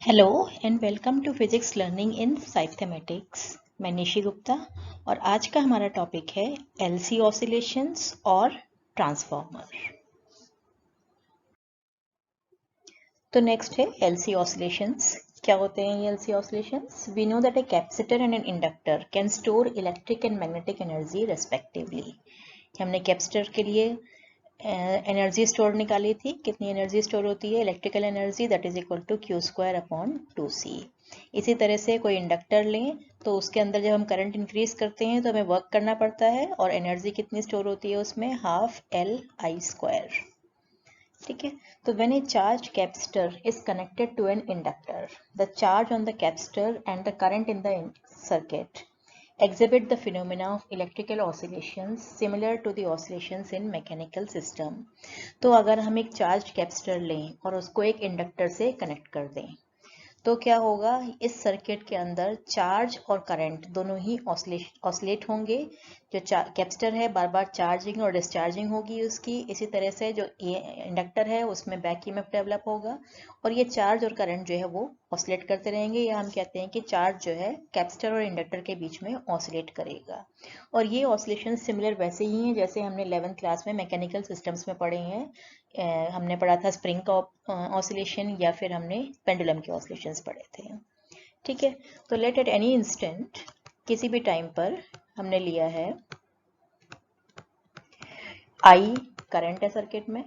Hello and welcome to physics learning in scithmetics. मैं निशी गुप्ता और आज का हमारा टॉपिक है एलसी ऑसिलेशंस और ट्रांसफॉर्मर। तो नेक्स्ट है एलसी ऑसिलेशंस। क्या होते हैं ये LC oscillations? We know that a capacitor and an inductor can store electric and magnetic energy respectively. हमने कैपेसिटर के लिए एनर्जी स्टोर निकाली थी। कितनी एनर्जी स्टोर होती है? Electrical energy that is equal to Q square upon 2c। इसी तरह से कोई इंडक्टर लें तो उसके अंदर जब हम करंट इंक्रीज करते हैं तो हमें वर्क करना पड़ता है और एनर्जी कितनी स्टोर होती है उसमें? Half L I square. ठीक है, तो when a charge capacitor is connected to an inductor, the charge on the capacitor and the current in the circuit exhibit the phenomena of electrical oscillations similar to the oscillations in mechanical system। तो अगर हम एक charge capacitor लें और उसको एक inductor से connect कर दें तो क्या होगा? इस सर्किट के अंदर चार्ज और करंट दोनों ही ऑसिलेट होंगे। जो कैपेसिटर है बार बार चार्जिंग और डिस्चार्जिंग होगी उसकी। इसी तरह से जो इंडक्टर है उसमें बैक ईएमएफ डेवलप होगा और ये चार्ज और करंट जो है वो ऑसिलेट करते रहेंगे, या हम कहते हैं कि चार्ज जो है कैपेसिटर और इंडक्टर के बीच में ऑसिलेट करेगा। और ये ऑसिलेशन सिमिलर वैसे ही हैं जैसे हमने 11th क्लास में मैकेनिकल सिस्टम्स में पढ़े हैं। हमने पढ़ा था स्प्रिंग का ऑसिलेशन या फिर हमने पेंडुलम के ऑसिलेशंस पढ़े थे। ठीक है, तो लेट एट एनी इंस्टेंट, किसी भी टाइम पर हमने लिया है I करंट है सर्किट में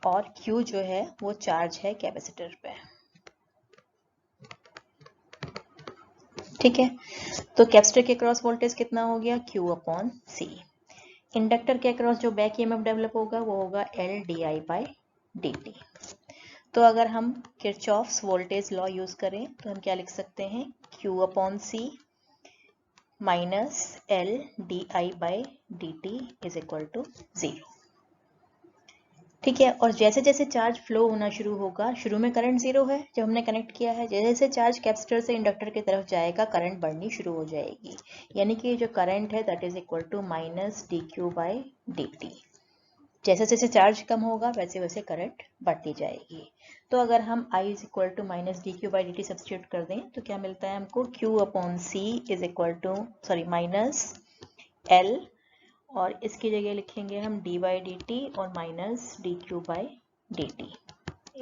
और Q जो है वो चार्ज है कैपेसिटर पे। ठीक है, तो कैपेसिटर के क्रॉस वोल्टेज कितना हो गया? Q upon C। इंडक्टर के अक्रॉस जो बैक ईएमएफ डेवलप होगा वो होगा L D I by D T. तो अगर हम किरचॉफ्स वोल्टेज लॉ यूज करें तो हम क्या लिख सकते हैं? Q upon C minus L D I by D T is equal to 0। ठीक है, और जैसे जैसे चार्ज फ्लो होना शुरू होगा, शुरू में करंट 0 है जब हमने कनेक्ट किया है, जैसे जैसे चार्ज कैपेसिटर से इंडक्टर की तरफ जाएगा करंट बढ़नी शुरू हो जाएगी। यानी कि जो करंट है that is equal to minus D Q by D T. जैसे जैसे चार्ज कम होगा वैसे वैसे करंट बढ़ती जाएगी। तो अगर हम I is equal to minus D Q by D T substitute कर दें तो क्या मिलता है हमको? Q upon C is equal to minus L, और इसकी जगह लिखेंगे हम डी बाई डी टी और minus D Q by D T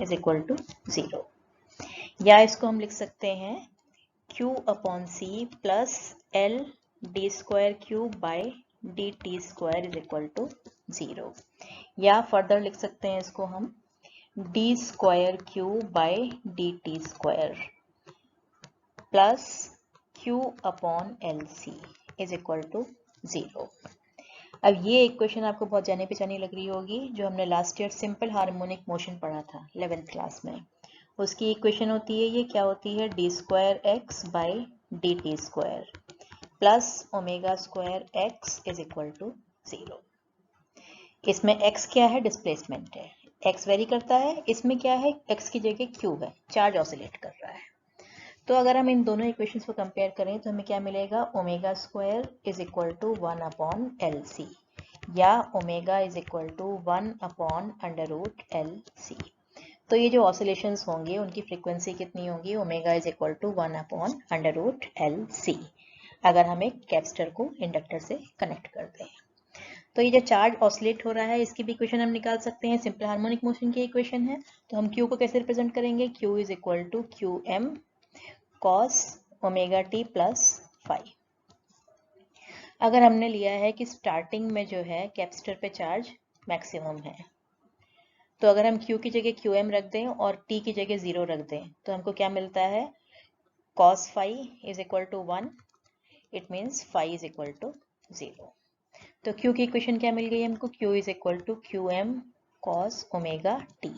is equal to 0। या इसको हम लिख सकते हैं Q upon C plus L D square Q by D T square is equal to 0। या फर्दर लिख सकते हैं इसको हम D square Q by D T square plus Q upon L C is equal to 0। अब ये equation आपको बहुत जानी पहचानी लग रही होगी, जो हमने last year simple harmonic motion पढ़ा था 11th क्लास में। उसकी इक्वेशन होती है, ये क्या होती है? D square X by D T square plus omega square X is equal to 0। इसमें x क्या है? डिस्प्लेसमेंट है, x वेरी करता है। इसमें क्या है? x की जगह q है, चार्ज ऑसिलेट कर रहा है। तो अगर हम इन दोनों इक्वेशंस को कंपेयर करें तो हमें क्या मिलेगा? Omega square is equal to 1 upon L C, या omega is equal to 1 upon under root L C. तो ये जो ऑसिलेशंस होंगे उनकी फ्रीक्वेंसी कितनी होगी? Omega is equal to 1 upon under root L C, अगर हम एक कैपेसिटर को इंडक्टर से कनेक्ट करते हैं। तो ये जो चार्ज ऑसिलेट हो रहा है इसकी भी इक्वेशन हम निकाल सकते हैं, सिंपल हार्मोनिक मोशन की इक्वेशन है। तो हम Q को कैसे रिप्रेजेंट करेंगे? Q is equal to Q M cos omega T plus phi. अगर हमने लिया है कि स्टार्टिंग में जो है कैपेसिटर पे चार्ज मैक्सिमम है, तो अगर हम Q की जगह क्यू एम रख दें और T की जगह 0 रख दें तो हमको क्या मिलता है? Cos phi is equal to 1, it means phi is equal to 0। तो Q की इक्वेशन क्या मिल गई हमको? Q is equal to Q M cos omega T.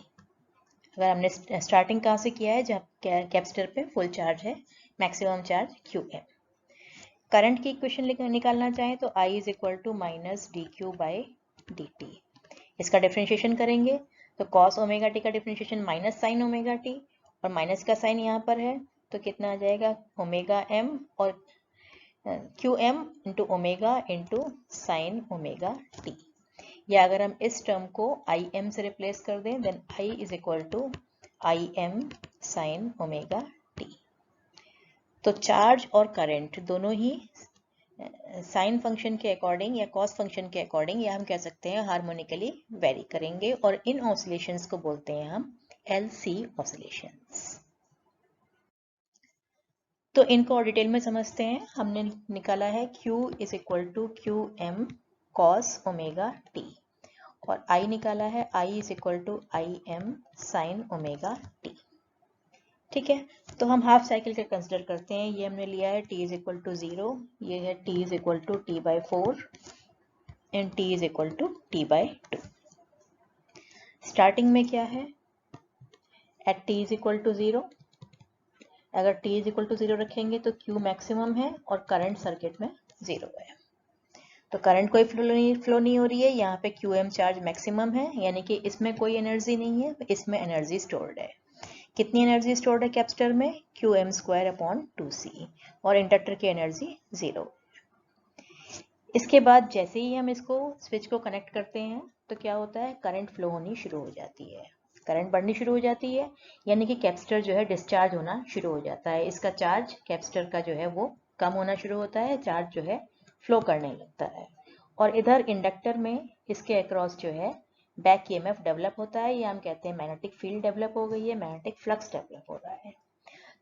अगर हमने स्टार्टिंग कहाँ से किया है? जब कैपेसिटर पे फुल चार्ज है, maximum charge Q M. Current की इक्वेशन निकालना चाहें तो I is equal to minus D Q by D T. इसका डिफ्रेंशिएशन करेंगे तो कॉस ओमेगा टी का differentiation minus sine omega T, और माइनस का साइन यहाँ पर है तो कितना आ जाएगा? ओमेगा एम और Q M into omega into sine omega T. या अगर हम इस टर्म को आई एम से रिप्लेस कर दें then I is equal to I M sine omega T. तो चार्ज और करंट दोनों ही साइन फंक्शन के अकॉर्डिंग या कॉस फंक्शन के अकॉर्डिंग या हम कह सकते हैं हार्मोनिकली वेरी करेंगे, और इन ऑसिलेशंस को बोलते हैं हम LC ऑसिलेशंस। तो इनको और डिटेल में समझते हैं। हमने निकाला है Q is equal to QM cos omega T, और I निकाला है I is equal to IM sine omega T. ठीक है, तो हम हाफ साइकिल का कंसिडर करते हैं। ये हमने लिया है t इज इक्वल टू 0, ये है t is equal to t/4 and t is equal to t/2। Starting में क्या है, at t is equal to 0, अगर t इज इक्वल टू 0 रखेंगे तो Q मैक्सिमम है और करंट सर्किट में 0 है, तो करंट कोई फ्लो नहीं हो रही है। यहाँ पे QM चार्ज मैक्सिमम है, यानी कि इसमें कोई एनर्जी नहीं है, इसमें एनर्जी स्टोर्ड है। कितनी एनर्जी स्टोर्ड है कैपेसिटर में, QM²/2C, और इंडक्टर की एनर्जी 0। इसके बाद जैसे ही हम इसको स्विच को कनेक्ट करते हैं तो क्या होता है, करंट फ्लो होनी शुरू हो जाती है, करंट बढ़नी शुरू हो जाती है, यानी कि कैपेसिटर जो है डिस्चार्ज होना शुरू हो जाता है। इसका चार्ज कैपेसिटर का जो है वो कम होना शुरू होता है, चार्ज जो है फ्लो करने लगता है। और इधर इंडक्टर में इसके अक्रॉस जो है बैक EMF डेवलप होता है, या हम कहते हैं मैग्नेटिक फील्ड डेवलप हो गई है, मैग्नेटिक फ्लक्स डेवलप हो रहा है।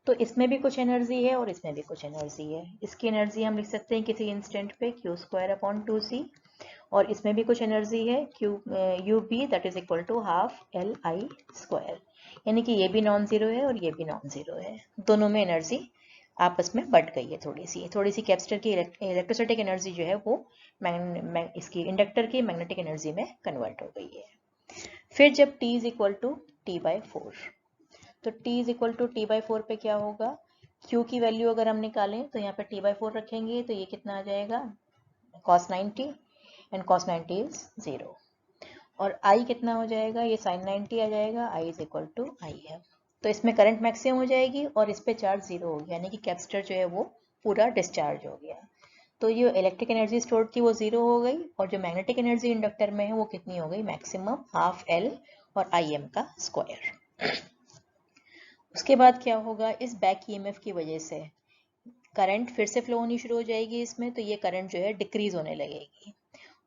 तो इसमें भी कुछ एनर्जी है और इसमें भी कुछ एनर्जी है। इसकी एनर्जी हम लिख सकते हैं किसी इंस्टेंट पे Q²/2C, और इसमें भी कुछ एनर्जी है UB that is equal to half LI², यानी कि ये भी नॉन जीरो है और ये भी नॉन जीरो है, दोनों में एनर्जी आपस में बढ़ गई है। थोड़ी सी कैपेसिटर की इलेक्ट्रोस्टैटिक एनर्जी जो है वो इसकी इंडक्टर की मैग्नेटिक एनर्जी में कन्वर्ट हो गई है। फिर जब t is equal to t/4, तो t is equal to t/4 पे क्या होगा, Q की वैल्यू अगर हम निकालें तो यहाँ पे t/4 रखेंगे तो ये कितना आ जाएगा, cos 90, एंड cos 90 इज 0, और I कितना हो जाएगा, ये sin 90 आ जाएगा, I is equal to IM। तो इसमें करंट मैक्सिमम हो जाएगी और इस पे चार्ज 0 हो गया, यानी कि कैपेसिटर जो है वो पूरा डिस्चार्ज हो गया। तो ये इलेक्ट्रिक एनर्जी स्टोर्ड थी वो 0 हो गई, और जो मैग्नेटिक एनर्जी इंडक्टर में है वो कितनी हो गई, मैक्सिमम हाफ L और IM का स्क्वायर। उसके बाद क्या होगा, इस बैक EMF की वजह से करंट फिर से फ्लो होनी शुरू हो जाएगी इसमें, तो ये करंट जो है डिक्रीज होने लगेगी,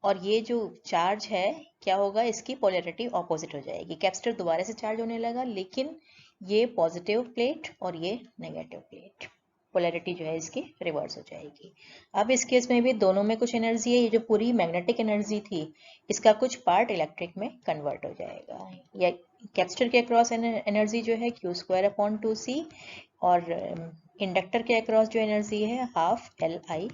और ये जो चार्ज है क्या होगा, इसकी पोलैरिटी ऑपोजिट हो जाएगी। कैपेसिटर दोबारा से चार्ज होने लगा, लेकिन ये पॉजिटिव प्लेट और ये नेगेटिव प्लेट, पोलैरिटी जो है इसकी रिवर्स हो जाएगी। अब इस केस में भी दोनों में कुछ एनर्जी है, ये जो पूरी मैग्नेटिक एनर्जी थी इसका कुछ पार्ट इलेक्ट्रिक में कन्वर्ट हो जाएगा। या कैपेसिटर के अक्रॉस एनर्जी जो है Q²/2C, और इंडक्टर के अक्रॉस जो एनर्जी है हाफ LI²।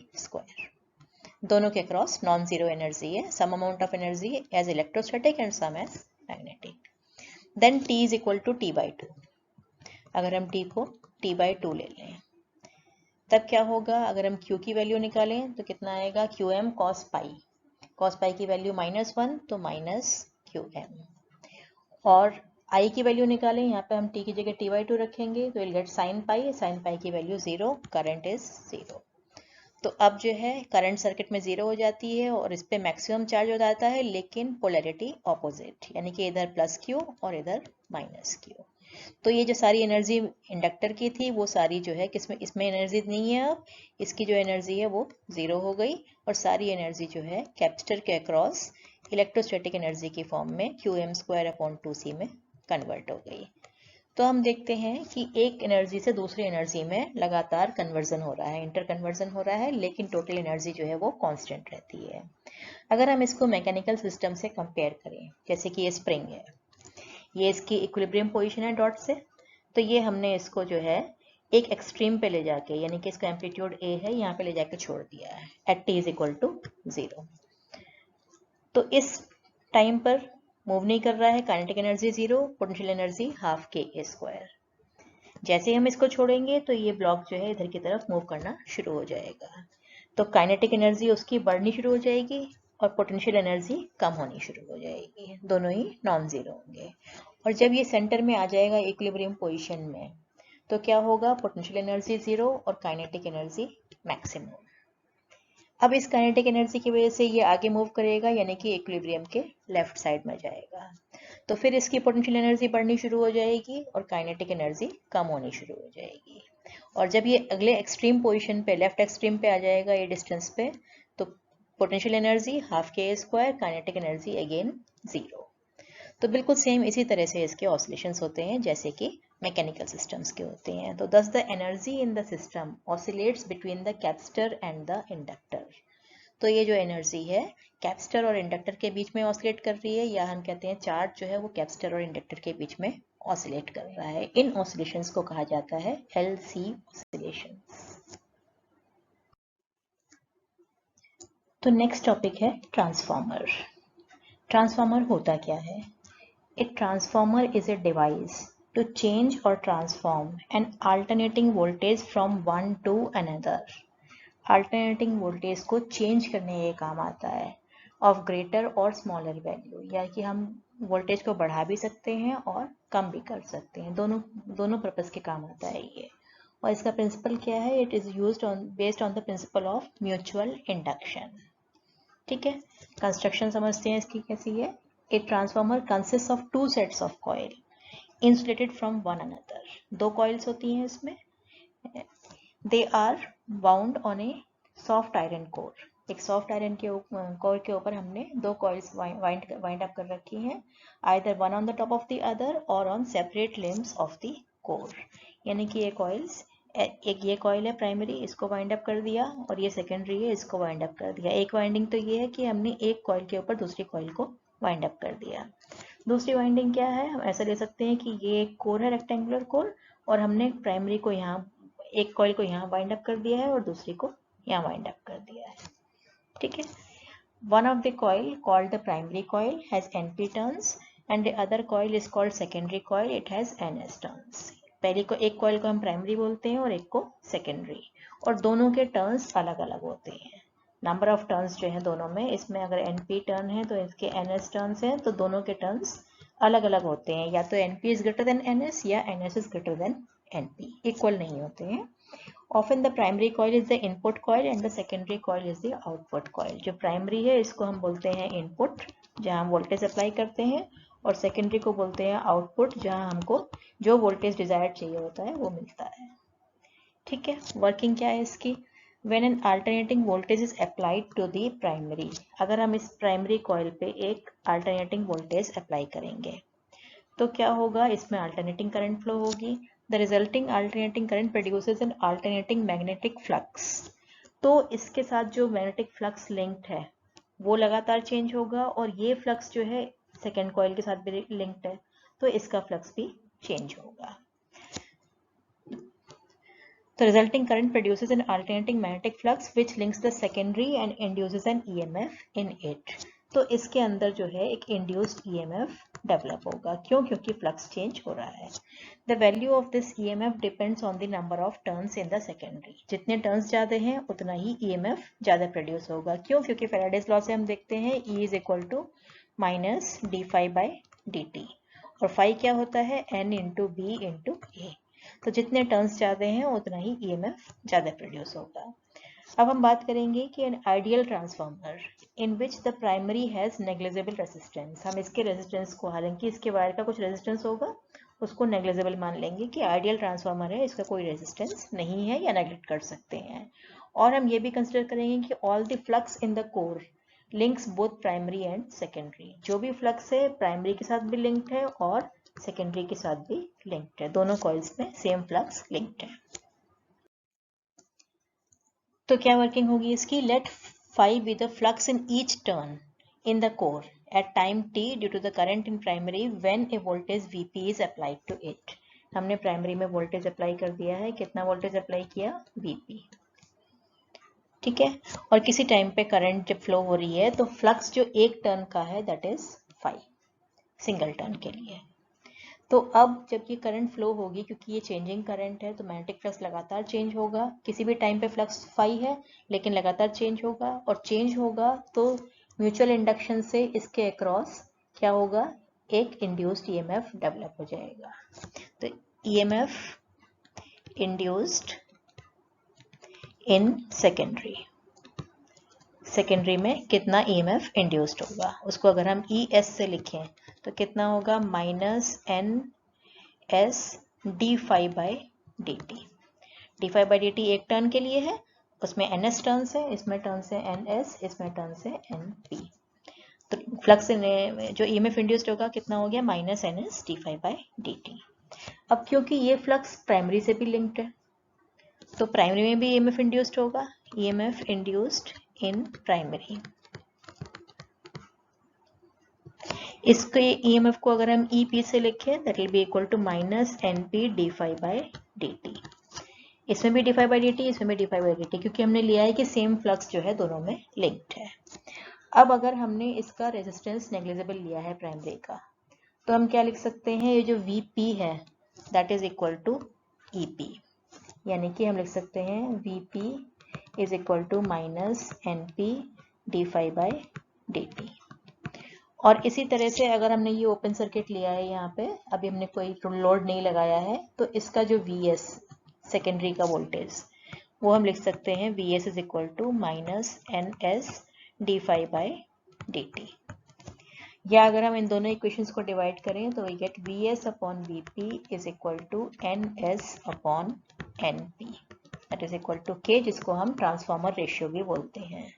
दोनों के अक्रॉस नॉन जीरो एनर्जी है, some amount of energy as electrostatic and some as magnetic. Then t is equal to t/2, अगर हम t को t/2 ले लें तब क्या होगा, अगर हम q की वैल्यू निकालें तो कितना आएगा, QM cos पाई की वैल्यू -1 तो -QM, और I की वैल्यू निकालें, यहाँ पे हम t की जगह t/2 रखेंगे तो विल गेट sin पाई की वैल्यू 0, करंट इज 0। तो अब जो है करंट सर्किट में 0 हो जाती है और इस पे मैक्सिमम चार्ज हो जाता है, लेकिन पोलैरिटी ऑपोजिट, यानी कि इधर +Q और इधर -Q। तो ये जो सारी एनर्जी इंडक्टर की थी वो सारी जो है किसमें, इसमें एनर्जी नहीं है, अब इसकी जो एनर्जी है वो 0 हो गई, और सारी एनर्जी जो है कैपेसिटर के अक्रॉस इलेक्ट्रोस्टैटिक एनर्जी की फॉर्म में QM²/2C में कन्वर्ट हो गई। तो हम देखते हैं कि एक एनर्जी से दूसरी एनर्जी में लगातार कन्वर्जन हो रहा है, इंटर कन्वर्जन हो रहा है, लेकिन टोटल एनर्जी जो है वो कांस्टेंट रहती है। अगर हम इसको मैकेनिकल सिस्टम से कंपेयर करें, जैसे कि ये स्प्रिंग है, ये इसकी इक्विलिब्रियम पोजीशन है डॉट से, तो ये हमने इसको जो है एक एक्सट्रीम पे ले जाके, यानी कि इसका एम्पलीट्यूड A है, यहाँ पे ले जाके छोड़ दिया है at t is equal to 0। तो इस टाइम पर मूव नहीं कर रहा है, kinetic energy 0, potential energy half KA²। जैसे हम इसको छोड़ेंगे तो ये ब्लॉक जो है इधर की तरफ मूव करना शुरू हो जाएगा, तो काइनेटिक एनर्जी उसकी बढ़नी शुरू हो जाएगी और पोटेंशियल एनर्जी कम होनी शुरू हो जाएगी, दोनों ही नॉन जीरो होंगे। और जब ये सेंटर में आ जाएगा इक्विलिब्रियम पोजीशन में तो क्या होगा, पोटेंशियल एनर्जी 0 और काइनेटिक एनर्जी मैक्सिमम। अब इस काइनेटिक एनर्जी की वजह से ये आगे मूव करेगा, यानी कि इक्विलिब्रियम के लेफ्ट साइड में जाएगा। तो फिर इसकी पोटेंशियल एनर्जी बढ़नी शुरू हो जाएगी और काइनेटिक एनर्जी कम होनी शुरू हो जाएगी। और जब ये अगले एक्सट्रीम पोजीशन पे, लेफ्ट एक्सट्रीम पे आ जाएगा ये डिस्टेंस पे, तो पोटेंशियल एनर्जी हाफ के स्क्वायर, काइनेटिक एनर्जी अगेन 0। तो बिल्कुल सेम इसी तरह से इसके ऑसिलेशंस होते हैं जैसे कि मैकेनिकल सिस्टम्स के होते हैं। तो दस the energy in the system oscillates between the capacitor and the inductor. तो ये जो एनर्जी है कैपेसिटर और इंडक्टर के बीच में ऑसिलेट कर रही है, या हम कहते हैं चार्ज जो है वो कैपेसिटर और इंडक्टर के बीच में ऑसिलेट कर रहा है। इन ऑसिलेशंस को कहा जाता है LC ऑसिलेशंस। तो नेक्स्ट टॉपिक है ट्रांसफॉर्मर। ट्रांसफॉर्मर होता क्या है? A transformer is a device to change or transform an alternating voltage from one to another. Alternating voltage को change करने ये काम आता है of greater or smaller value, या कि हम वोल्टेज को बढ़ा भी सकते हैं और कम भी कर सकते हैं, दोनों पर्पस के काम आता है ये। और इसका प्रिंसिपल क्या है? It is used based on the principle of mutual induction. ठीक है, कंस्ट्रक्शन समझते हैं इसकी कैसी है। A transformer consists of two sets of coil insulated from one another. दो coils होती हैं इसमें। They are wound on a soft iron core. एक soft iron के core के ऊपर हमने दो coils wind up कर रखी हैं, either one on the top of the other or on separate limbs of the core. यानी कि ये coils, एक ये कॉइल है प्राइमरी, इसको वाइंड अप कर दिया, और ये सेकेंडरी है, इसको वाइंड अप कर दिया। एक वाइंडिंग तो ये है कि हमने एक कॉइल के ऊपर दूसरी कॉइल को वाइंड अप कर दिया। दूसरी वाइंडिंग क्या है? हम ऐसा ले सकते हैं कि ये एक कोर है, रेक्टेंगुलर कोर, और हमने प्राइमरी को यहाँ, एक कॉइल को यहाँ वाइंड अप कर दिया है और दूसरी को यहाँ वाइंड अप कर दिया है। ठीक है, one of the coil called the primary coil has NP turns and the other coil is called secondary coil, it has NS turns. पहले को एक कॉइल को हम प्राइमरी बोलते हैं और एक को सेकेंडरी, और दोनों के टर्न्स अलग अलग होते हैं। नंबर ऑफ टर्न्स जो है दोनों में, इसमें अगर NP टर्न है तो इसके NS टर्न्स हैं, तो दोनों के टर्न्स अलग अलग होते हैं, या तो NP is greater then NS या NS is greater than NP, equal नहीं होते हैं। Often the primary coil is the input coil and the secondary coil is the output coil. जो प्राइमरी है इसको हम बोलते हैं इनपुट, जहाँ हम वोल्टेज अप्लाई करते हैं, और सेकेंडरी को बोलते हैं आउटपुट, जहाँ हमको जो वोल्टेज डिजायर चाहिए होता है वो मिलता है। ठीक है, वर्किंग क्या है इसकी? When an alternating voltage is applied to the primary, अगर हम इस प्राइमरी कॉइल पे एक अल्टरनेटिंग वोल्टेज अप्लाई करेंगे तो क्या होगा? इसमें अल्टरनेटिंग करंट फ्लो होगी। The resulting alternating current produces an alternating magnetic flux. तो इसके साथ जो मैग्नेटिक फ्लक्स लिंक्ड है वो लगातार चेंज होगा, और ये फ्लक्स जो है सेकेंड कॉइल के साथ भी लिंक्ड है, तो इसका फ्लक्स भी चेंज होगा। The resulting current produces an alternating magnetic flux which links the secondary and induces an EMF in it. तो इसके अंदर जो है एक इंड्यूस्ड EMF डेवलप होगा। क्यों? क्योंकि फ्लक्स चेंज हो रहा है। The value of this EMF depends on the number of turns in the secondary. जितने टर्न्स ज्यादा हैं उतना ही EMF ज्यादा प्रोड्यूस होगा। क्यों? क्योंकि फैराडेज लॉ से हम देखते हैं E is equal to minus D phi by D T, और फाई क्या होता है? N into B into A. तो जितने टर्न्स ज्यादा हैं उतना ही EMF ज्यादा प्रोड्यूस होगा। अब हम बात करेंगे कि an ideal transformer in which the primary has negligible resistance. हम इसके रेजिस्टेंस को, हालांकि इसके वायर का कुछ रेजिस्टेंस होगा, उसको नेग्लिजिबल मान लेंगे कि आइडियल ट्रांसफार्मर है, इसका कोई रेजिस्टेंस नहीं है या नेग्लेक्ट कर सकते हैं। और हम ये भी कंसिडर करेंगे कि all the flux in the core links both primary and secondary. जो भी फ्लक्स है प्राइमरी के साथ भी लिंक्ड है और सेकेंडरी के साथ भी लिंक्ड है, दोनों कॉइल्स में सेम फ्लक्स लिंक्ड है। तो क्या वर्किंग होगी इसकी? Let phi be the flux in each turn in the core at time t due to the current in primary when a voltage Vp is applied to it. हमने primary में voltage apply कर दिया है। कितना voltage apply किया? Vp। ठीक है, और किसी टाइम पे करंट जब फ्लो हो रही है तो फ्लक्स जो एक टर्न का है that is phi, single turn के लिए। तो अब जब ये करंट फ्लो होगी, क्योंकि ये चेंजिंग करंट है, तो मैग्नेटिक फ्लक्स लगातार चेंज होगा। किसी भी टाइम पे फ्लक्स फाई है लेकिन लगातार चेंज होगा, और चेंज होगा तो म्यूचुअल इंडक्शन से इसके अक्रॉस क्या होगा? एक इंड्यूस्ड EMF डेवलप हो जाएगा। तो EMF induced in secondary, secondary में कितना ईएमएफ इंड्यूस्ड होगा। उसको अगर हम ES से लिखें तो कितना होगा, -NS d∅/dt। d∅/dt एक टर्न के लिए है, उसमें NS टर्न्स है, इसमें टर्न्स है NS, इसमें टर्न्स है NP। तो फ्लक्स जो ईएमएफ इंड्यूस्ड होगा कितना हो गया, -NS d∅/dt। अब क्योंकि ये फ्लक्स प्राइमरी से भी लिंक्ड है तो प्राइमरी में भी ईएमएफ इंड्यूस्ड होगा, ईएमएफ इंड्यूस्ड इन प्राइमरी। इसके ईएमएफ को अगर हम EP से लिखें that will be equal to -NP d∅/dt। इसमें भी d∅/dt, इसमें भी d∅/dt, क्योंकि हमने लिया है कि सेम फ्लक्स जो है दोनों में लिंक्ड है। अब अगर हमने इसका रेजिस्टेंस नेग्लिजिबल लिया है प्राइमरी का, तो हम क्या लिख सकते हैं, ये जो VP है that is equal to EP, यानी कि हम लिख सकते हैं VP is equal to -NP d∅/dt। और इसी तरह से अगर हमने ये ओपन सर्किट लिया है, यहाँ पे अभी हमने कोई लोड नहीं लगाया है, तो इसका जो VS सेकेंडरी का वोल्टेज वो हम लिख सकते हैं VS is equal to -NS d∅/dt। या अगर हम इन दोनों इक्वेशंस को डिवाइड करें तो we get VS upon VP is equal to NS upon NP that is equal to K, जिसको हम ट्रांसफार्मर रेशियो भी बोलते हैं,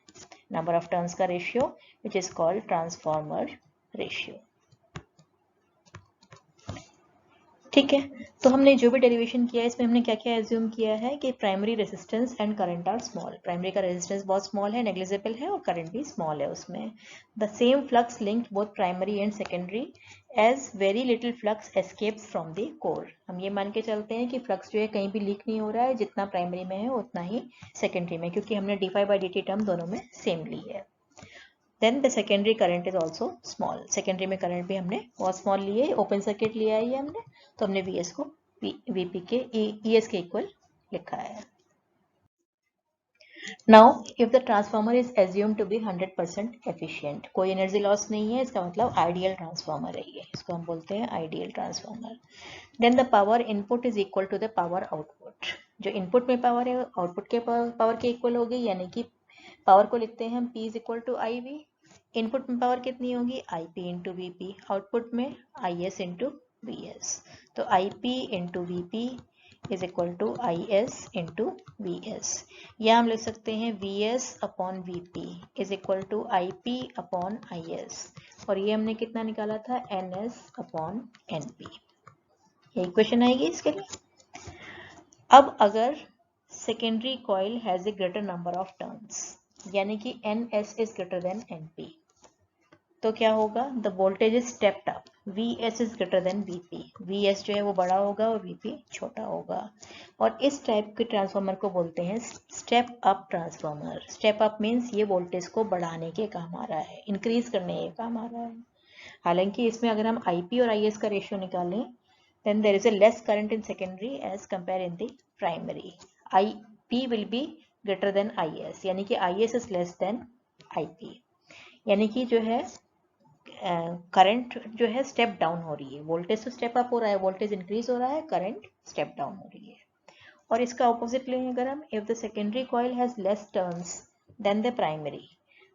नंबर ऑफ टर्न्स का ratio which is called transformer ratio. ठीक है, तो हमने जो भी डेरिवेशन किया है इसमें हमने क्या क्या एज्यूम किया है कि primary resistance and current are small. Primary का रेजिस्टेंस बहुत स्मॉल है, नेग्लिजिबल है, और करंट भी स्मॉल है उसमें। The same flux linked both primary and secondary as very little flux escapes from the core. हम ये मान के चलते हैं कि फ्लक्स जो है कहीं भी लीक नहीं हो रहा है, जितना प्राइमरी में है उतना ही सेकेंडरी में, क्योंकि हमने d∅/dt टर्म दोनों में सेम ली है। Then the secondary current is also small. Secondary में करंट भी हमने बहुत स्मॉल लिए, ओपन सर्किट लिया है ये हमने, तो हमने VS को VP के ES के इक्वल लिखा है। Now if the transformer is assumed to be 100% efficient, कोई एनर्जी लॉस नहीं है, इसका मतलब आइडियल ट्रांसफार्मर है ये, इसको हम बोलते हैं ideal transformer. Then the power input is equal to the power output. जो इनपुट में पावर है आउटपुट के पावर के इक्वल होगी, यानी कि पावर को लिखते हैं हम P is equal to IV। Input में पावर कितनी होगी, IP इंटू VP, आउटपुट में IS इंटू VS। तो IP into VP is equal to IS into VS, या हम लिख सकते हैं VS upon VP is equal to IP upon IS, और ये हमने कितना निकाला था, NS अपॉन NP। ये इक्वेशन आएगी इसके लिए। अब अगर secondary coil has a greater number of turns, यानी कि NS is greater than NP, तो क्या होगा, the voltage is stepped up, VS is greater than VP। VS जो है वो बड़ा होगा और VP छोटा होगा, और इस टाइप के ट्रांसफार्मर को बोलते हैं step up transformer. Step up means ये वोल्टेज को बढ़ाने के काम आ रहा है, इंक्रीज करने के काम आ रहा है। हालांकि इसमें अगर हम IP और IS का रेशियो निकालें, then there is a less current in secondary as compared in the primary. IP will be greater than IS, यानी कि IS is less than IP, यानी कि जो है करंट जो है स्टेप डाउन हो रही है, वोल्टेज तो स्टेप अप हो रहा है, वोल्टेज इंक्रीज हो रहा है, करंट स्टेप डाउन हो रही है। और इसका ऑपोजिट लेंगे अगर हम, if the secondary coil has less turns than the primary,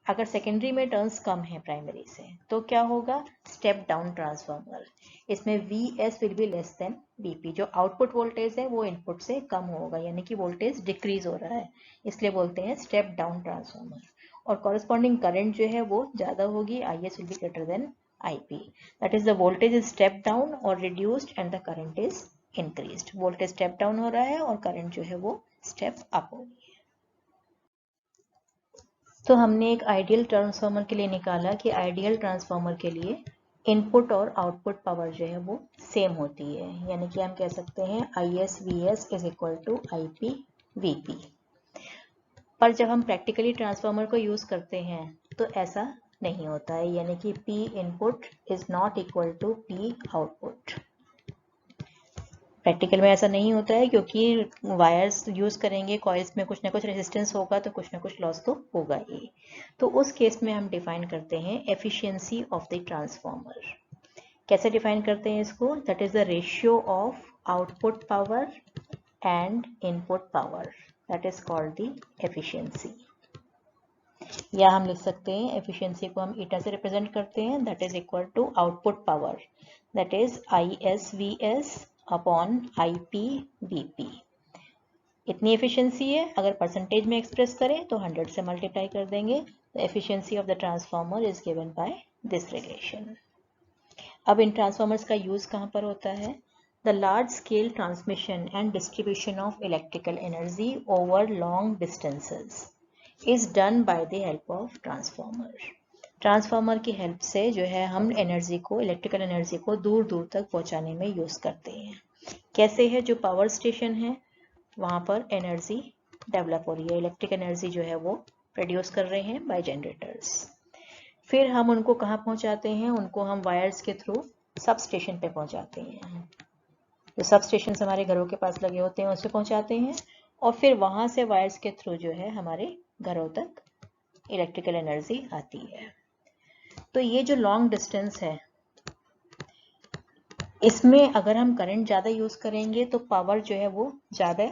अगर सेकेंडरी में टर्न्स कम है प्राइमरी से, तो क्या होगा, स्टेप डाउन ट्रांसफार्मर। इसमें VS will be less than VP, जो आउटपुट वोल्टेज है वो इनपुट से कम होगा, यानी कि वोल्टेज डिक्रीज हो रहा है, इसलिए बोलते हैं स्टेप डाउन ट्रांसफार्मर। और कॉरेस्पॉन्डिंग करंट जो है वो ज्यादा होगी, IS will be greater than IP, that is the voltage is step down और reduced and the current is increased. Voltage step down हो रहा है और करंट जो है वो स्टेप अप हो रही है। तो हमने एक आइडियल ट्रांसफार्मर के लिए निकाला कि आइडियल ट्रांसफार्मर के लिए इनपुट और आउटपुट पावर जो है वो सेम होती है, यानी कि हम कह सकते हैं IS VS is equal to IP VP। पर जब हम प्रैक्टिकली ट्रांसफार्मर को यूज करते हैं तो ऐसा नहीं होता है, यानी कि P input is not equal to P output. Practical में ऐसा नहीं होता है, क्योंकि वायर्स यूज करेंगे, कॉइल्स में कुछ ना कुछ रेजिस्टेंस होगा, तो कुछ ना कुछ लॉस तो होगा ही। तो उस केस में हम डिफाइन करते हैं एफिशिएंसी ऑफ द ट्रांसफार्मर। कैसे डिफाइन करते हैं इसको, that is the ratio of output power and input power, that is called the efficiency. या हम लिख सकते हैं एफिशिएंसी को हम ईटा से रिप्रेजेंट करते हैं, that is equal to output power, that is ISVS upon IPVP। इतनी एफिशिएंसी है, अगर परसेंटेज में एक्सप्रेस करें तो 100 से मल्टीप्लाई कर देंगे, तो efficiency of the transformer is given by this relation. अब इन ट्रांसफार्मर्स का यूज कहाँ पर होता है? The large scale transmission and distribution of electrical energy over long distances is done by the help of transformer. Transformer की help से जो है हम एनर्जी को, इलेक्ट्रिकल एनर्जी को दूर दूर तक पहुंचाने में यूज करते हैं। कैसे है? जो पावर स्टेशन है वहां पर एनर्जी डेवलप हो रही है, इलेक्ट्रिक एनर्जी जो है वो प्रोड्यूस कर रहे हैं बाय जनरेटर्स। फिर हम उनको कहाँ पहुंचाते हैं? उनको हम वायर्स के थ्रू सब स्टेशन पे पहुंचाते हैं। जो सब स्टेशन हमारे घरों के पास लगे होते हैं उस पे पहुंचाते हैं, और फिर वहां से वायर्स के थ्रू जो है हमारे घरों तक इलेक्ट्रिकल एनर्जी आती है। तो ये जो लॉन्ग डिस्टेंस है, इसमें अगर हम करंट ज़्यादा यूज़ करेंगे तो पावर जो है वो ज़्यादा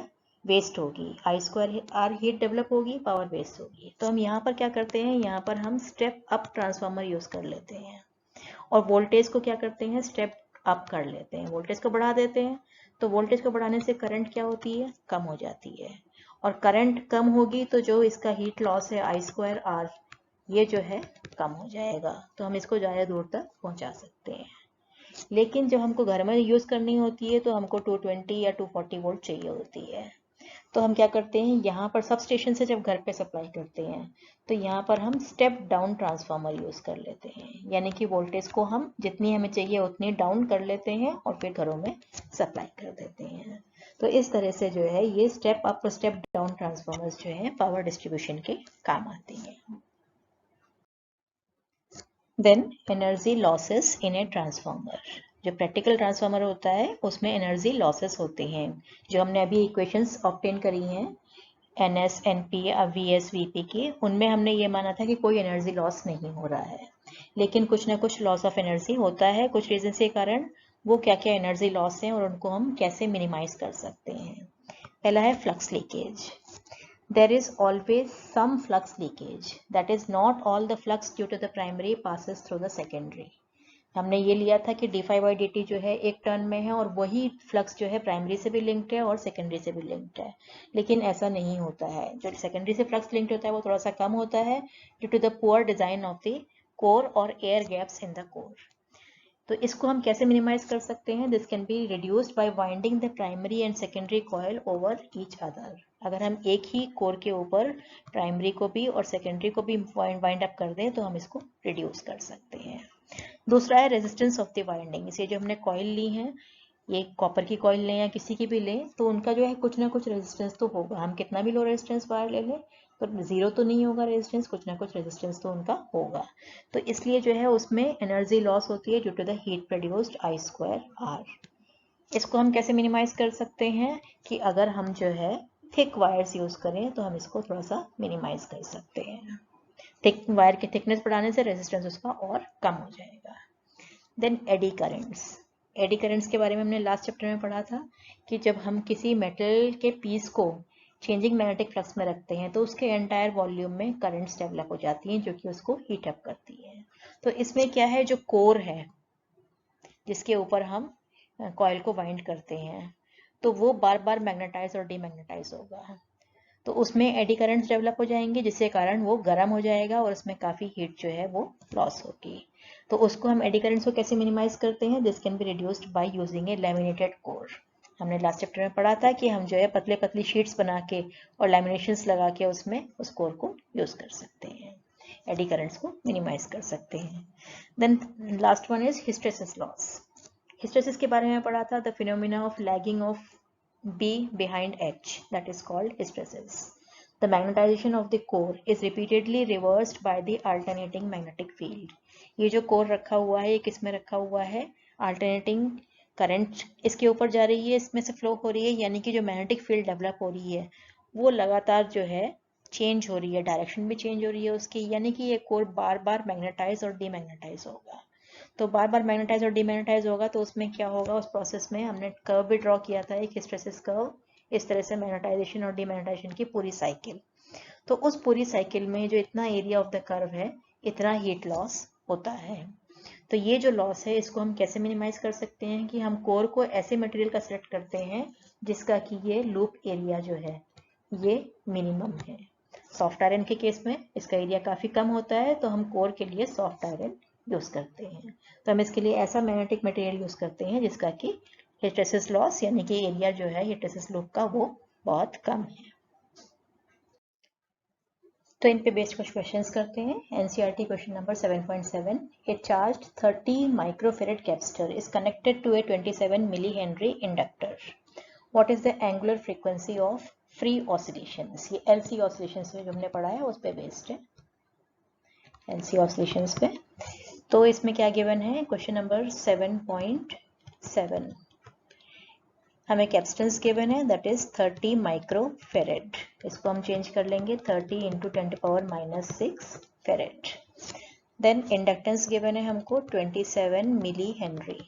वेस्ट होगी, I2R हीट डेवलप होगी, पावर वेस्ट होगी। तो हम यहाँ पर क्या करते हैं? यहाँ पर हम स्टेप अप ट्रांसफार्मर यूज़ कर लेते हैं, और वोल्टेज को क्या करते हैं? स्टेप अप कर लेते हैं, वोल्टेज को बढ़ा देते हैं। तो वोल्टेज को बढ़ाने से करंट क्या होती है? कम हो जाती है, और करंट कम होगी तो जो इसका हीट लॉस है I2R, ये जो है कम हो जाएगा, तो हम इसको ज़्यादा दूर तक पहुँचा सकते हैं। लेकिन जब हमको घर में यूज़ करनी होती है तो हमको 220 या 240 वोल्ट चाहिए होती है। तो हम क्या करते हैं? यहाँ पर सब स्टेशन से जब घर पे सप्लाई करते हैं तो यहाँ पर हम स्टेप डाउन ट्रांसफार्मर यूज़ कर लेते हैं, यानी कि वोल्टेज को हम जितनी हमें चाहिए उतनी डाउन कर लेते हैं और फिर घरों में सप्लाई कर देते हैं। तो इस तरह से जो है ये स्टेप अप और स्टेप डाउन ट्रांसफार्मर्स जो है पावर डिस्ट्रीब्यूशन के काम आते हैं। Then energy losses in a transformer. जो प्रैक्टिकल ट्रांसफार्मर होता है उसमें एनर्जी लॉसेस होते हैं। जो हमने अभी इक्वेशंस ऑब्टेन करी हैं NS NP VS VP की, उनमें हमने ये माना था कि कोई एनर्जी लॉस नहीं हो रहा है, लेकिन कुछ ना कुछ लॉस ऑफ एनर्जी होता है कुछ रीजन के कारण। वो क्या क्या एनर्जी लॉस है और उनको हम कैसे मिनिमाइज कर सकते हैं? पहला है flux leakage. There is always some flux leakage, that is not all the flux due to the primary passes through the secondary। हमने ये लिया था कि d∅dt जो है एक टर्न में है और वही फ्लक्स जो है प्राइमरी से भी लिंक्ड है और सेकेंडरी से भी लिंक्ड है, लेकिन ऐसा नहीं होता है। जो सेकेंडरी से फ्लक्स लिंक्ड होता है वो थोड़ा सा कम होता है due to the poor design of the core और air gaps in the core. तो इसको हम कैसे मिनिमाइज कर सकते हैं? This can be reduced by winding the primary and secondary coil over each other. अगर हम एक ही कोर के ऊपर प्राइमरी को भी और सेकेंडरी को भी वाइंड अप कर दें तो हम इसको रिड्यूस कर सकते हैं। दूसरा है रेजिस्टेंस ऑफ द वाइंडिंग। इसे जो हमने कॉइल ली है, ये कॉपर की कॉइल लें या किसी की भी लें, तो उनका जो है कुछ ना कुछ रेजिस्टेंस तो होगा। हम कितना भी लो रेजिस्टेंस वायर ले लें तो जीरो तो नहीं होगा रेजिस्टेंस, कुछ ना कुछ रेजिस्टेंस तो उनका होगा। तो इसलिए जो है उसमें एनर्जी लॉस होती है due to the heat produced I2R। इसको हम कैसे मिनिमाइज कर सकते हैं? कि अगर हम जो है थिक वायर्स यूज करें तो हम इसको थोड़ा सा मिनिमाइज कर सकते हैं। थिक वायर की थिकनेस बढ़ाने से रेजिस्टेंस उसका और कम हो जाएगा। Then eddy currents. Eddy currents के बारे में हमने लास्ट चैप्टर में पढ़ा था कि जब हम किसी मेटल के पीस को चेंजिंग मैग्नेटिक फ्लक्स में रखते हैं तो उसके एंटायर वॉल्यूम में करंट्स डेवलप हो जाती हैं जो कि उसको हीट अप करती है। तो इसमें क्या है, जो कोर है जिसके ऊपर हम कॉइल को वाइंड करते हैं तो वो बार बार मैग्नेटाइज और डीमैग्नेटाइज होगा, तो उसमें एडी करंट्स डेवलप हो जाएंगे जिसके कारण वो गर्म हो जाएगा और उसमें काफ़ी हीट जो है वो लॉस होगी। तो उसको हम एडी करंट्स को कैसे मिनिमाइज करते हैं? This can be reduced by using A laminated core. हमने लास्ट चैप्टर में पढ़ा था कि हम जो है पतले पतली शीट्स बना के और लैमिनेशंस लगा के उसमें उस कोर को यूज कर सकते हैं, एडी करंट्स को मिनिमाइज कर सकते हैं। Then last one is hysteresis loss. Hysteresis के बारे में पढ़ा था, the phenomena of lagging of B behind H, that is called hysteresis. The magnetization of the core is repeatedly reversed by the alternating magnetic field. ये जो core रखा हुआ है ये किस में रखा हुआ है? अल्टरनेटिंग करंट इसके ऊपर जा रही है, इसमें से फ्लो हो रही है, यानी कि जो मैग्नेटिक फील्ड डेवलप हो रही है वो लगातार जो है चेंज हो रही है, डायरेक्शन भी चेंज हो रही है उसकी, यानी कि ये कोर बार बार मैग्नेटाइज और डीमैग्नेटाइज होगा। तो बार बार मैग्नेटाइज और डीमैग्नेटाइज होगा तो उसमें क्या होगा? उस प्रोसेस में हमने कर्व भी ड्रॉ किया था, एक हिस्टेरेसिस कर्व, इस तरह से मैग्नेटाइजेशन और डीमैग्नेटाइजेशन की पूरी साइकिल। तो उस पूरी साइकिल में जो इतना एरिया ऑफ द कर्व है इतना हीट लॉस होता है। तो ये जो लॉस है इसको हम कैसे मिनिमाइज कर सकते हैं कि हम कोर को ऐसे मटेरियल का सिलेक्ट करते हैं जिसका कि ये लूप एरिया जो है ये मिनिमम है। सॉफ्ट आयरन के केस में इसका एरिया काफ़ी कम होता है, तो हम कोर के लिए सॉफ्ट आयरन यूज़ करते हैं। तो हम इसके लिए ऐसा मैग्नेटिक मटेरियल यूज़ करते हैं जिसका कि हिस्टैरिसीस लॉस यानी कि एरिया जो है हिस्टैरिसीस लूप का वो बहुत कम है। तो इन पे बेस्ड कुछ क्वेश्चंस करते हैं। NCERT question number 7.7, a charged 30 microfarad capacitor is connected to a 27 milli henry inductor. What is the angular frequency of free oscillations? ये एलसी ऑसिलेशंस में जो हमने पढ़ा है उस पे बेस्ड है, एलसी ऑसिलेशंस पे। तो इसमें क्या गिवन है? क्वेश्चन नंबर 7.7 हमें कैपेसिटेंस गिवन है दैट इज 30 माइक्रोफेरेड। इसको हम चेंज कर लेंगे 30 इंटू 10⁻⁻6 फेरेड। देन इंडक्टेंस गिवन है हमको 27 मिली हेनरी।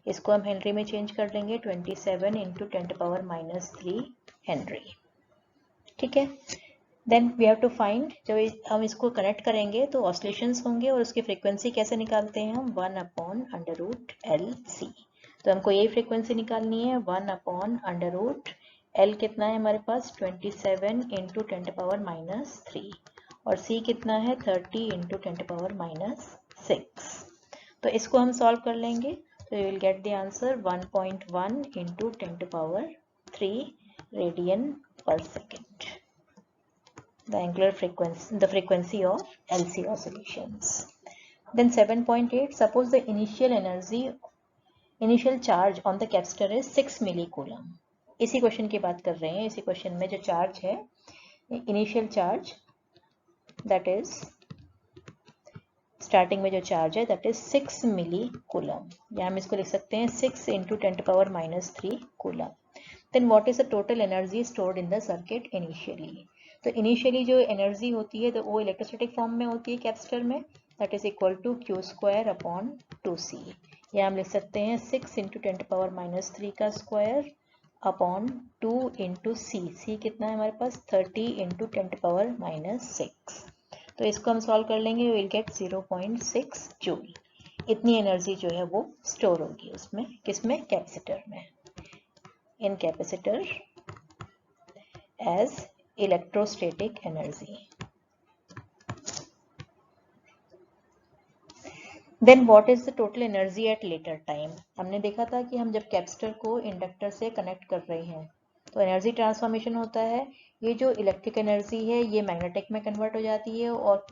इसको हम हेनरी में चेंज कर लेंगे 27 इंटू 10⁻³ हेनरी। ठीक है। Then we have to find, जब हम इसको कनेक्ट करेंगे तो ऑसिलेशंस होंगे और उसकी फ्रीक्वेंसी कैसे निकालते हैं हम? 1/√LC। तो हमको यही फ्रीक्वेंसी निकालनी है 1/√L। कितना है हमारे पास? 27 इंटू 10⁻³ और C कितना है? 30 इंटू 10⁻6। तो इसको हम सॉल्व कर लेंगे तो you will get the answer 1.1 into 10⁻³ radian per second, the angular frequency, the frequency of LC oscillations. Then 7.8, suppose the initial charge on the capacitor is 6 millicoulomb. इसी क्वेश्चन की बात कर रहे हैं। इसी क्वेश्चन में जो चार्ज है, initial charge that is starting में जो चार्ज है दैट इज 6 मिली कूलम, या हम इसको लिख सकते हैं 6 इंटू 10⁻³ coulomb. Then what is the total energy stored in the circuit initially? तो इनिशियली जो एनर्जी होती है तो वो इलेक्ट्रोस्टैटिक फॉर्म में होती है कैपेसिटर में, that is equal to Q²/2C। या हम लिख सकते हैं 6 इंटू 10⁻³ का स्क्वायर अपॉन 2 इंटू C कितना है हमारे पास? 30 इंटू 10⁻6। तो इसको हम सॉल्व कर लेंगे, विल गेट 0.6 जूल। इतनी एनर्जी जो है वो स्टोर होगी उसमें, किसमें? कैपेसिटर में, in capacitor as electrostatic energy. Then what is the total energy at later time? हमने देखा था कि हम जब कैपेसिटर को इंडक्टर से कनेक्ट कर रहे हैं तो एनर्जी ट्रांसफॉर्मेशन होता है। ये जो इलेक्ट्रिक एनर्जी है ये मैग्नेटिक में कन्वर्ट हो जाती है और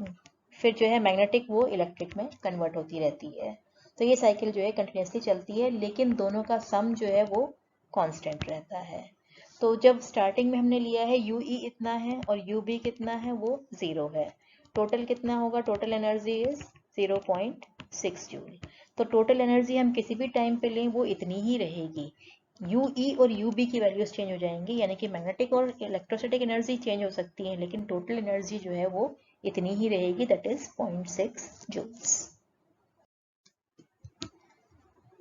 फिर जो है मैग्नेटिक वो इलेक्ट्रिक में कन्वर्ट होती रहती है। तो ये साइकिल जो है कंटिन्यूसली चलती है, लेकिन दोनों का सम जो है वो कांस्टेंट रहता है। तो जब स्टार्टिंग में हमने लिया है UE इतना है और UB कितना है? वो 0 है। टोटल कितना होगा? Total energy is 0.6 joule. तो टोटल एनर्जी हम किसी भी टाइम पे लें वो इतनी ही रहेगी। UE और UB की वैल्यूज चेंज हो जाएंगी, यानी कि मैग्नेटिक और इलेक्ट्रोस्टैटिक एनर्जी चेंज हो सकती है लेकिन टोटल एनर्जी जो है वो इतनी ही रहेगी, दैट इज 0.6 जूल्स।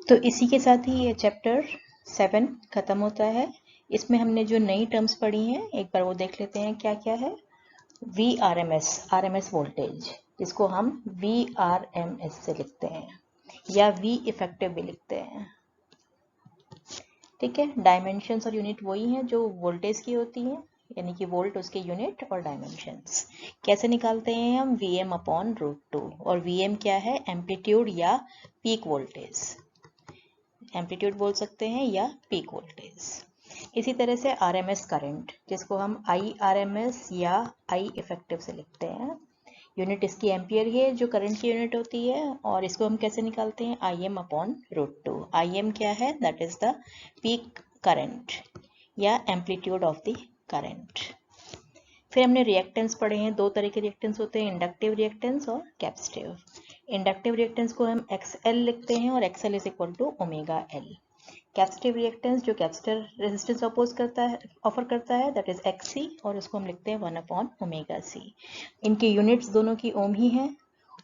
तो इसी के साथ ही ये चैप्टर 7 खत्म होता है। इसमें हमने जो नई टर्म्स पढ़ी हैं एक बार वो देख लेते हैं क्या क्या है। RMS वोल्टेज, जिसको हम VRMS से लिखते हैं या V इफेक्टिव भी लिखते हैं। ठीक है। डायमेंशंस और यूनिट वही हैं जो वोल्टेज की होती हैं, यानी कि वोल्ट उसके यूनिट और डायमेंशंस। कैसे निकालते हैं हम? Vm/√2। और Vm क्या है? एम्पलीट्यूड या पीक वोल्टेज, एम्पलीट्यूड बोल सकते हैं या पीक वोल्टेज। इसी तरह से RMS करंट, जिसको हम IRMS या I इफेक्टिव से लिखते हैं। यूनिट इसकी एम्पियर है जो करंट की यूनिट होती है, और इसको हम कैसे निकालते हैं? Im/√2। Im क्या है? That is the peak current या एम्पलीट्यूड ऑफ द करंट। फिर हमने रिएक्टेंस पढ़े हैं। दो तरह के रिएक्टेंस होते हैं, इंडक्टिव रिएक्टेंस और कैपेसिटिव। इंडक्टिव रिएक्टेंस को हम XL लिखते हैं और XL is equal to ω/L। Capacitive reactance जो कैपेसिटर रेजिस्टेंस ऑफर करता है दैट इज XC, और उसको हम लिखते हैं 1/ωc। इनकी यूनिट्स दोनों की ओम ही हैं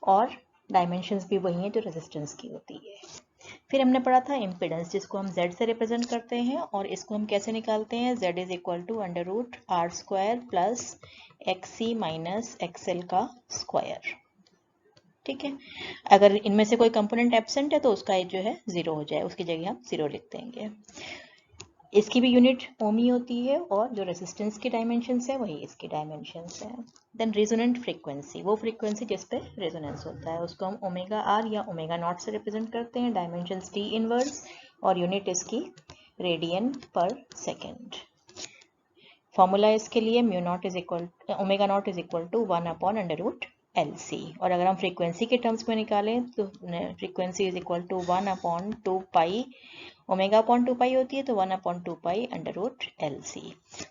और डायमेंशंस भी वही हैं जो रेजिस्टेंस की होती है। फिर हमने पढ़ा था इम्पिडेंस, जिसको हम Z से रिप्रेजेंट करते हैं, और इसको हम कैसे निकालते हैं, Z is equal to under root R square plus XC minus XL का स्क्वायर। ठीक है, अगर इनमें से कोई कंपोनेंट एब्सेंट है तो उसका जो है 0 हो जाए, उसकी जगह हम 0 लिख देंगे। इसकी भी यूनिट ओम ही होती है, और जो रेजिस्टेंस की डायमेंशंस है वही इसकी डायमेंशंस है। देन रेजोनेंट फ्रीक्वेंसी, वो फ्रीक्वेंसी जिस पे रेजोनेंस होता है, उसको हम ओमेगा आर या ओमेगा नॉट से रिप्रेजेंट करते हैं, डायमेंशंस टी इनवर्स, और यूनिट इसकी रेडियन पर सेकेंड। फॉर्मूला इसके लिए mu naught is equal omega naught is equal to 1 upon under root LC, और अगर हम फ्रीक्वेंसी के टर्म्स में निकालें तो frequency is equal to 1 upon 2 pi, omega upon 2 pi होती है तो 1 upon 2 pi under root LC।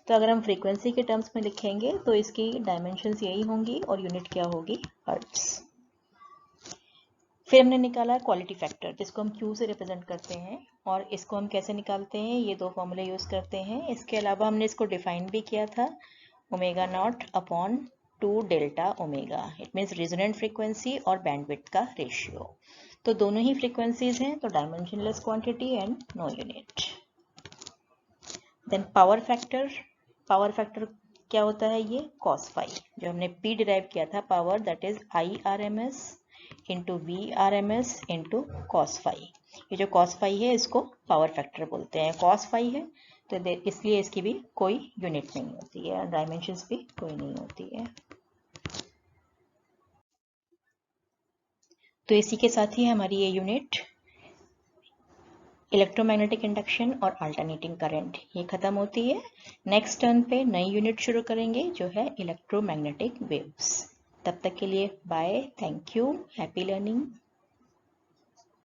तो अगर हम फ्रीक्वेंसी के टर्म्स में लिखेंगे तो इसकी डायमेंशंस यही होंगी और यूनिट क्या होगी, हर्ट्ज। फिर हमने निकाला क्वालिटी फैक्टर, जिसको हम Q से रिप्रेजेंट करते हैं, और इसको हम कैसे निकालते हैं, ये दो फॉर्मूले यूज करते हैं। इसके अलावा हमने इसको डिफाइन भी किया था, omega naught upon 2 delta omega, it means resonant frequency और बैंडविड्थ का रेशियो। तो दोनों ही फ्रीक्वेंसीज हैं, तो dimensionless quantity and no unit. Then power factor, power factor क्या होता है, ये cos फाई, जो हमने P डिराइव किया था, power that is IRMS into VRMS into cos phi. ये जो cos फाई है इसको पावर फैक्टर बोलते हैं, cos फाई है तो इसलिए इसकी भी कोई यूनिट नहीं होती है, डायमेंशंस भी कोई नहीं होती है। तो इसी के साथ ही हमारी ये यूनिट इलेक्ट्रोमैग्नेटिक इंडक्शन और अल्टरनेटिंग करंट ये खत्म होती है। नेक्स्ट टर्न पे नई यूनिट शुरू करेंगे जो है इलेक्ट्रोमैग्नेटिक वेव्स। तब तक के लिए bye, thank you, happy learning.